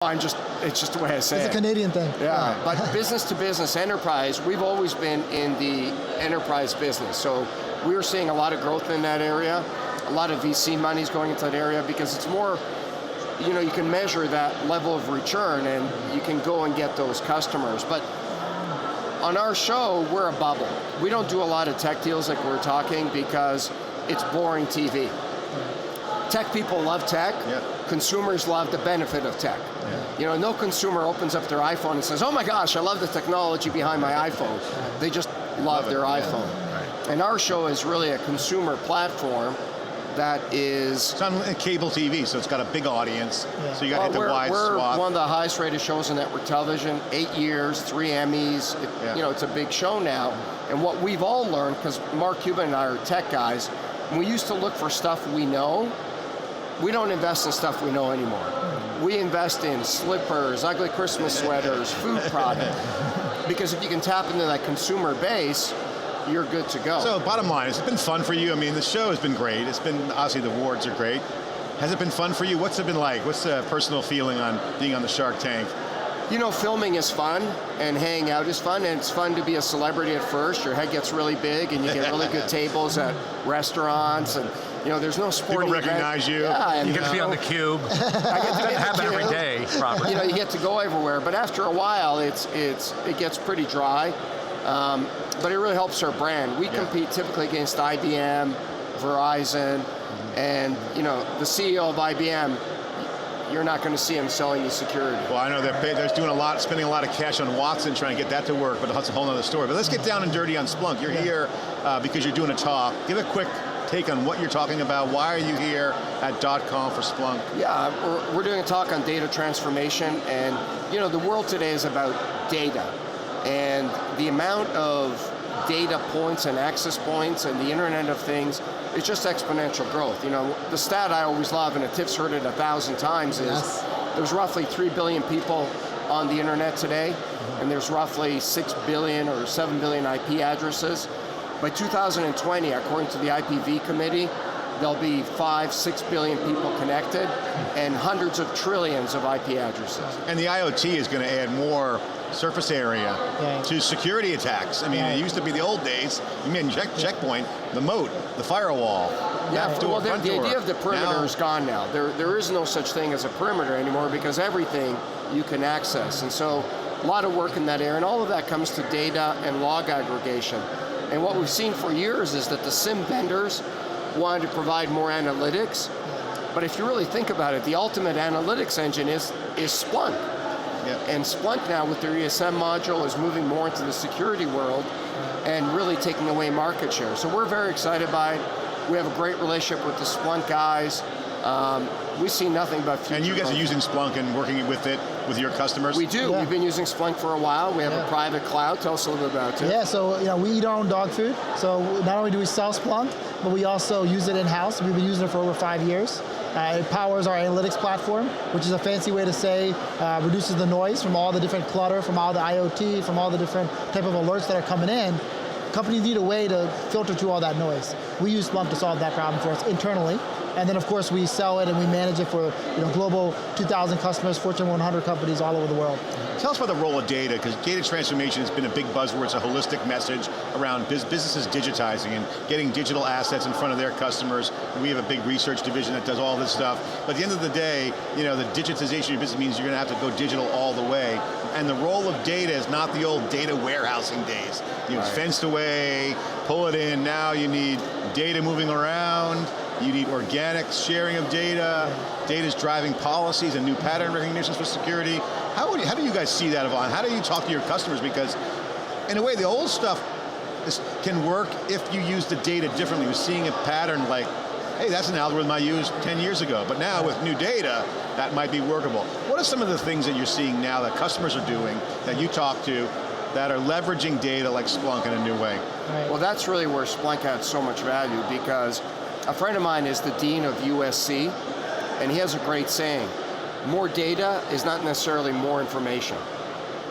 It's just the way I say it. It's a Canadian thing. Yeah, but business to business enterprise, we've always been in the enterprise business. So we're seeing a lot of growth in that area. A lot of VC money's going into that area because it's more, you can measure that level of return and you can go and get those customers. But on our show, we're a bubble. We don't do a lot of tech deals like we're talking because it's boring TV. Tech people love tech. Yeah. Consumers love the benefit of tech. Yeah. No consumer opens up their iPhone and says, oh my gosh, I love the technology behind my iPhone. They just love their iPhone. Right. And our show is really a consumer platform that is... It's on cable TV, so it's got a big audience, so you got to hit the wide we're swath. One of the highest rated shows on network television, 8 years, 3 Emmys, it's a big show now. And what we've all learned, because Mark Cuban and I are tech guys, when we used to look for stuff we know, we don't invest in stuff we know anymore. We invest in slippers, ugly Christmas sweaters, food products, because if you can tap into that consumer base, you're good to go. So bottom line, has it been fun for you? I mean, the show has been great. It's been, obviously the awards are great. Has it been fun for you? What's it been like? What's the personal feeling on being on the Shark Tank? Filming is fun and hanging out is fun, and it's fun to be a celebrity at first. Your head gets really big and you get really good tables at restaurants, and there's no sporting People recognize you. Yeah, and, you get to be on theCUBE. I get to doesn't happen every day, probably. You get to go everywhere, but after a while, it gets pretty dry. But it really helps our brand. We compete typically against IBM, Verizon, and the CEO of IBM, you're not going to see him selling you security. Well, I know they're doing spending a lot of cash on Watson trying to get that to work, but that's a whole other story. But let's get down and dirty on Splunk. You're here because you're doing a talk. Give a quick take on what you're talking about. Why are you here at .com for Splunk? Yeah, we're doing a talk on data transformation, and the world today is about data. And the amount of data points and access points and the Internet of Things is just exponential growth. The stat I always love, and Tiff's heard it 1,000 times, is there's roughly 3 billion people on the Internet today, and there's roughly 6 billion or 7 billion IP addresses. By 2020, according to the IPv committee, there'll be 5-6 billion people connected and hundreds of trillions of IP addresses. And the IoT is going to add more surface area to security attacks. I mean, it used to be the old days, you mean checkpoint, the moat, the firewall. Yeah, well, the idea of the perimeter is gone now. There is no such thing as a perimeter anymore because everything you can access. And so a lot of work in that area, and all of that comes to data and log aggregation. And what we've seen for years is that the SIM vendors wanted to provide more analytics, but if you really think about it, the ultimate analytics engine is Splunk. Yep. And Splunk now with their ESM module is moving more into the security world and really taking away market share. So we're very excited by it. We have a great relationship with the Splunk guys. We see nothing but future. And you guys are using Splunk and working with it with your customers? We do. We've been using Splunk for a while. We have a private cloud. Tell us a little bit about it. Yeah, so we eat our own dog food. So not only do we sell Splunk, but we also use it in-house. We've been using it for over 5 years. It powers our analytics platform, which is a fancy way to say reduces the noise from all the different clutter, from all the IoT, from all the different type of alerts that are coming in. Companies need a way to filter through all that noise. We use Splunk to solve that problem for us internally. And then of course we sell it and we manage it for global 2,000 customers, Fortune 100 companies all over the world. Tell us about the role of data, because data transformation has been a big buzzword. It's a holistic message around businesses digitizing and getting digital assets in front of their customers. And we have a big research division that does all this stuff. But at the end of the day, the digitization of your business means you're going to have to go digital all the way. And the role of data is not the old data warehousing days. It's fenced away, pull it in. Now you need data moving around. You need organic sharing of data. Data's driving policies and new pattern recognitions for security. How do you guys see that, Yvonne? How do you talk to your customers? Because in a way, the old stuff can work if you use the data differently. We're seeing a pattern like, hey, that's an algorithm I used 10 years ago. But now with new data, that might be workable. What are some of the things that you're seeing now that customers are doing, that you talk to, that are leveraging data like Splunk in a new way? Well, that's really where Splunk adds so much value, because a friend of mine is the dean of USC, and he has a great saying: more data is not necessarily more information.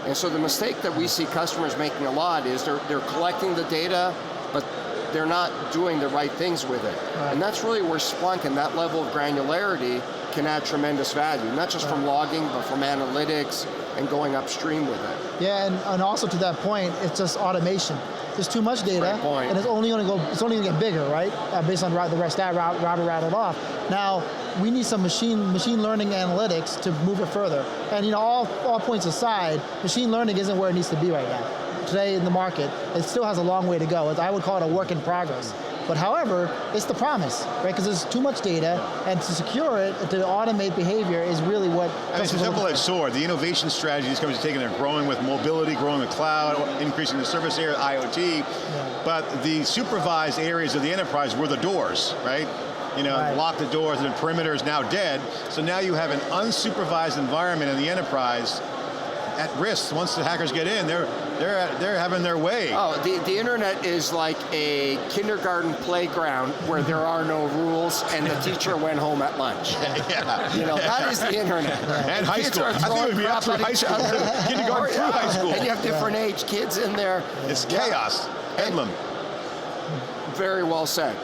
And so the mistake that we see customers making a lot is they're collecting the data, but they're not doing the right things with it. And that's really where Splunk and that level of granularity can add tremendous value, not just from logging, but from analytics and going upstream with it. Yeah, and also to that point, it's just automation. There's too much data, and it's only going to get bigger, right? Based on the rest that Robert rattled off. Now we need some machine learning analytics to move it further. And all points aside, machine learning isn't where it needs to be right now. Today in the market, it still has a long way to go. I would call it a work in progress. But however, it's the promise, right? Because there's too much data, and to secure it, to automate behavior is really what. And it's a double-edged sword. The innovation strategy these companies are taking, they're growing with mobility, growing with cloud, increasing the service area, IoT. Yeah. But the supervised areas of the enterprise were the doors, right? Lock the doors, and the perimeter is now dead. So now you have an unsupervised environment in the enterprise at risk. Once the hackers get in, they're having their way. Oh, the internet is like a kindergarten playground where there are no rules and the teacher went home at lunch. Yeah. That is the internet. And high school. I think it would be up through high school. Kindergarten through high school. And you have different age kids in there. It's chaos. Bedlam. Very well said.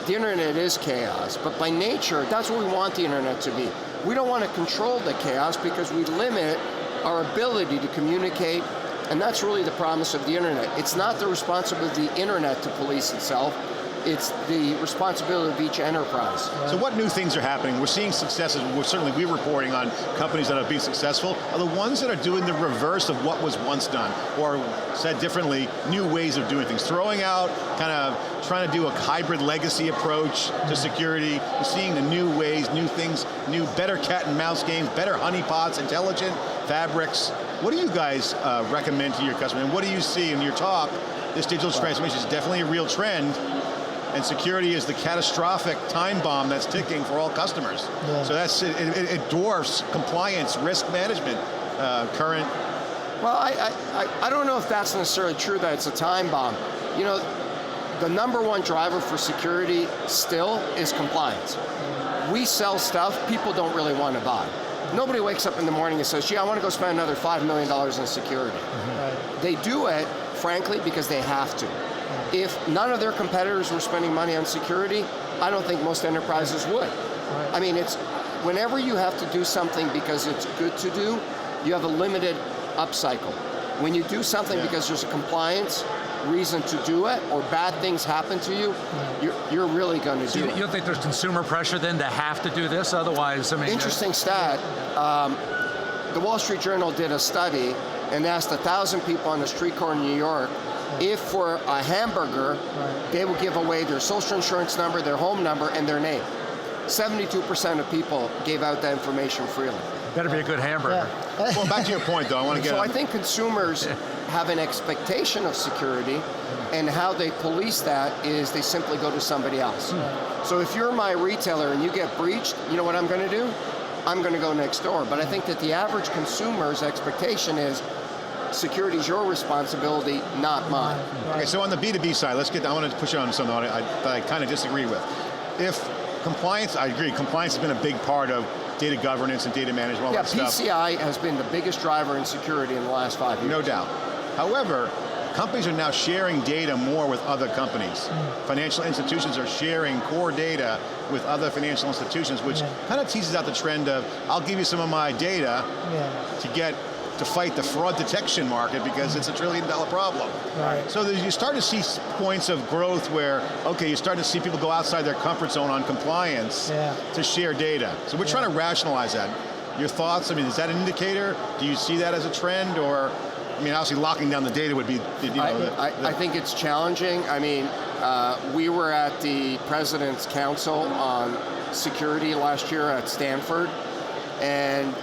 The internet is chaos, but by nature, that's what we want the internet to be. We don't want to control the chaos because we limit our ability to communicate, and that's really the promise of the internet. It's not the responsibility of the internet to police itself, it's the responsibility of each enterprise. So what new things are happening? We're seeing successes, we're reporting on companies that have been successful, are the ones that are doing the reverse of what was once done, or said differently, new ways of doing things. Throwing out, kind of trying to do a hybrid legacy approach to security. We're seeing the new ways, new things, better cat and mouse games, better honeypots, intelligent fabrics. What do you guys recommend to your customers? And what do you see in your talk? This digital transformation is definitely a real trend, and security is the catastrophic time bomb that's ticking for all customers. Yeah. So it dwarfs compliance, risk management, current. Well, I don't know if that's necessarily true that it's a time bomb. The number one driver for security still is compliance. We sell stuff people don't really want to buy. Nobody wakes up in the morning and says, gee, I want to go spend another $5 million in security. Mm-hmm. They do it, frankly, because they have to. If none of their competitors were spending money on security, I don't think most enterprises would. Right. I mean, whenever you have to do something because it's good to do, you have a limited upcycle. When you do something because there's a compliance reason to do it, or bad things happen to you, you're really going to do it. You don't think there's consumer pressure then to have to do this? Otherwise, I mean... Interesting stat. The Wall Street Journal did a study and asked 1,000 people on the street corner in New York if for a hamburger, they would give away their social insurance number, their home number, and their name. 72% of people gave out that information freely. Better be a good hamburger. Yeah. Well, back to your point, though, I want to get... So I think consumers have an expectation of security, and how they police that is they simply go to somebody else. So if you're my retailer and you get breached, you know what I'm going to do? I'm going to go next door. But I think that the average consumer's expectation is security is your responsibility, not mine. Okay, so on the B2B side, I want to push you on something that I kind of disagree with. If compliance, I agree, compliance has been a big part of data governance and data management, all that stuff. PCI has been the biggest driver in security in the last 5 years. No doubt. However, companies are now sharing data more with other companies. Financial institutions are sharing core data with other financial institutions, which kind of teases out the trend of, I'll give you some of my data to fight the fraud detection market because it's $1 trillion problem. Right. So you start to see points of growth where, okay, you start to see people go outside their comfort zone on compliance to share data. So we're trying to rationalize that. Your thoughts, I mean, is that an indicator? Do you see that as a trend, or, I mean, obviously locking down the data would be, I think it's challenging. I mean, we were at the President's Council on Security last year at Stanford, and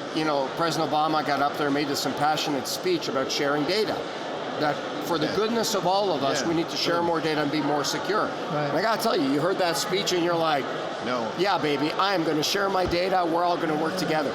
President Obama got up there and made this impassionate speech about sharing data. That for the goodness of all of us, we need to share more data and be more secure. Right. And I got to tell you, you heard that speech and you're like, no. Yeah, baby, I am going to share my data. We're all going to work together.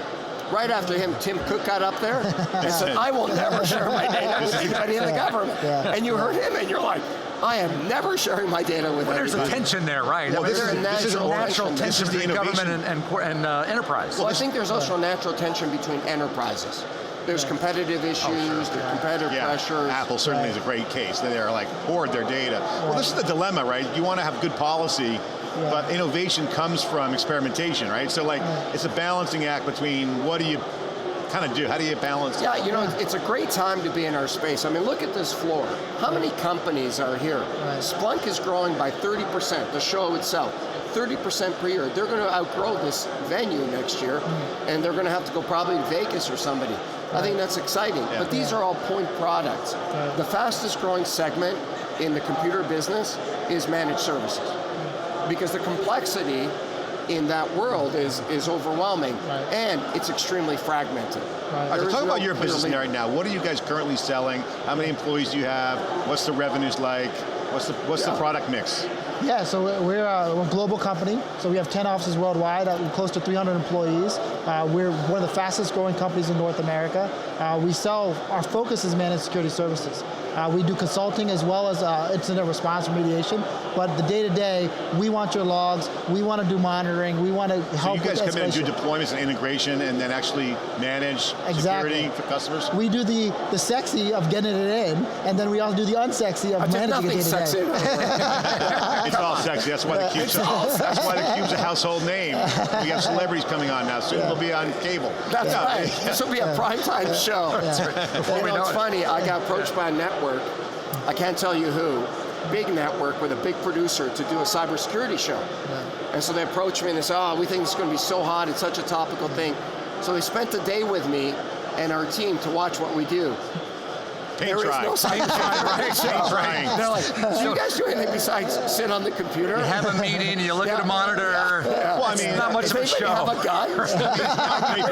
Right after him, Tim Cook got up there and said, I will never share my data with anybody in the government. And you heard him and you're like, I am never sharing my data with anybody. There's a tension there, right? Well, this is a natural tension between government and enterprise. Well, I think there's also a natural tension between enterprises. There's competitive issues, there's competitive pressures. Apple certainly is a great case. They are like, hoard their data. Well, this is the dilemma, right? You want to have good policy, but innovation comes from experimentation, right? So like, it's a balancing act between what do you kind of do? How do you balance? Yeah, you know, it's a great time to be in our space. I mean, look at this floor. How many companies are here? Right. Splunk is growing by 30%, the show itself, 30% per year. They're going to outgrow this venue next year, and they're going to have to go probably to Vegas or somebody. I think that's exciting, but these are all point products. The fastest growing segment in the computer business is managed services, because the complexity in that world is overwhelming, and it's extremely fragmented. So talk about your business right now. What are you guys currently selling? How many employees do you have? What's the revenues like? What's the product mix? Yeah, so we're a global company. So we have 10 offices worldwide, close to 300 employees. We're one of the fastest growing companies in North America. Our focus is managed security services. We do consulting as well as incident response remediation, but the day-to-day, we want your logs, we want to do monitoring, we want to help with escalation. So you guys come in and do deployments and integration and then actually manage security for customers? We do the sexy of getting it in, and then we also do the unsexy of managing it day-to-day. It's all sexy, that's why the Cube's a household name. We have celebrities coming on now, soon they'll be on cable. That's right, this will be a primetime show. It's funny, I got approached by a network, I can't tell you who, big network with a big producer to do a cybersecurity show. And so they approached me and they said, oh, we think it's going to be so hot, it's such a topical thing. So they spent a day with me and our team to watch what we do. There is no cybersecurity, right? They're like, do you guys do anything besides sit on the computer? You have a meeting, you look at a monitor. Well, I mean, it's not much of a show. Have a gun?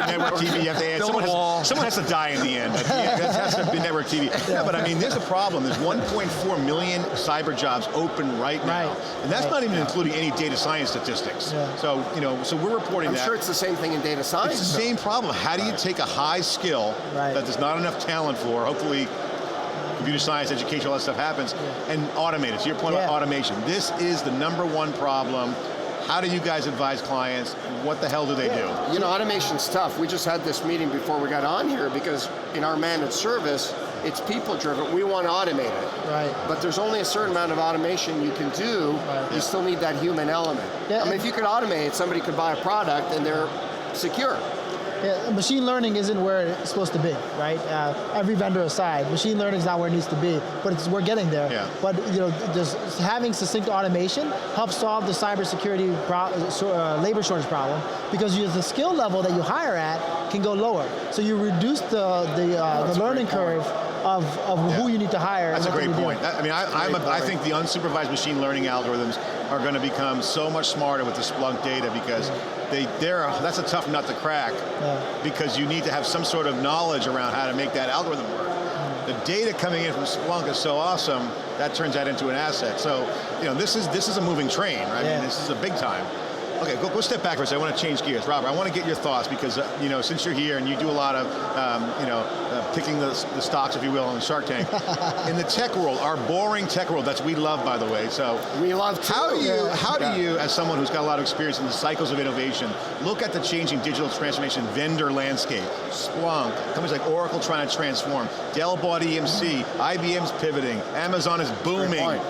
Network TV, you have to add, someone has to die in the end. That has to be network TV. Yeah, but I mean, there's a problem. There's 1.4 million cyber jobs open right now. And that's not even including any data science statistics. So, so we're reporting that. I'm sure it's the same thing in data science. It's the same problem. How do you take a high skill that there's not enough talent for, hopefully computer science, education, all that stuff happens, and automate it. So your point about automation. This is the #1 problem. How do you guys advise clients? What the hell do they do? You know, automation's tough. We just had this meeting before we got on here because in our managed service, it's people driven. We want to automate it. But there's only a certain amount of automation you can do. You still need that human element. I mean, if you could automate it, somebody could buy a product and they're secure. Yeah, machine learning isn't where it's supposed to be, right? Every vendor aside, machine learning is not where it needs to be, but we're getting there. But just having succinct automation helps solve the cybersecurity labor shortage problem, because the skill level that you hire at can go lower. So you reduce the learning curve of who you need to hire. That's a great point. I mean, I think the unsupervised machine learning algorithms are going to become so much smarter with the Splunk data, because that's a tough nut to crack, because you need to have some sort of knowledge around how to make that algorithm work. The data coming in from Splunk is so awesome, that turns that into an asset. So, this is a moving train, right? I mean, this is a big time. Okay, go step back for a second. I want to change gears. Robert, I want to get your thoughts, because since you're here and you do a lot of picking the stocks, if you will, on the Shark Tank. In the tech world, our boring tech world, we love, by the way. So we love too. How do you, as someone who's got a lot of experience in the cycles of innovation, look at the changing digital transformation vendor landscape? Splunk, companies like Oracle trying to transform, Dell bought EMC, IBM's pivoting, Amazon is booming.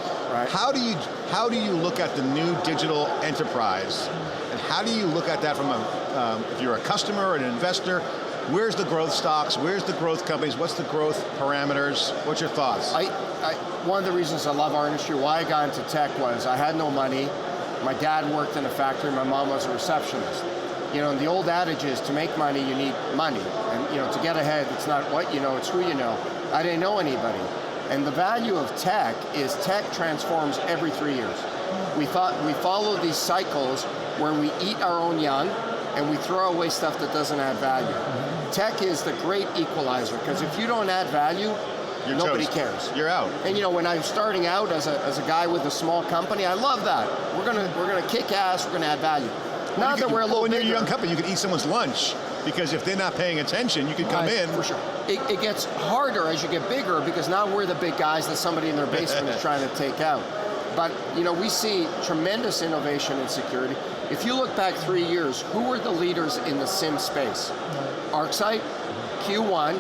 How do you look at the new digital enterprise, and how do you look at that from if you're a customer or an investor? Where's the growth stocks? Where's the growth companies? What's the growth parameters? What's your thoughts? One of the reasons I love our industry, why I got into tech, was I had no money. My dad worked in a factory. My mom was a receptionist. And the old adage is, to make money, you need money. And to get ahead, it's not what you know, it's who you know. I didn't know anybody. And the value of tech is tech transforms every 3 years. We follow these cycles where we eat our own young and we throw away stuff that doesn't add value. Tech is the great equalizer, because if you don't add value, nobody cares. You're out. And when I was starting out as a guy with a small company, I love that. We're gonna kick ass. We're gonna add value. Now that we're a little bigger, when you're a young company, you can eat someone's lunch, because if they're not paying attention, you can come in. For sure. It gets harder as you get bigger, because now we're the big guys that somebody in their basement is trying to take out. But we see tremendous innovation in security. If you look back 3 years, who were the leaders in the SIM space? ArcSight, Q1,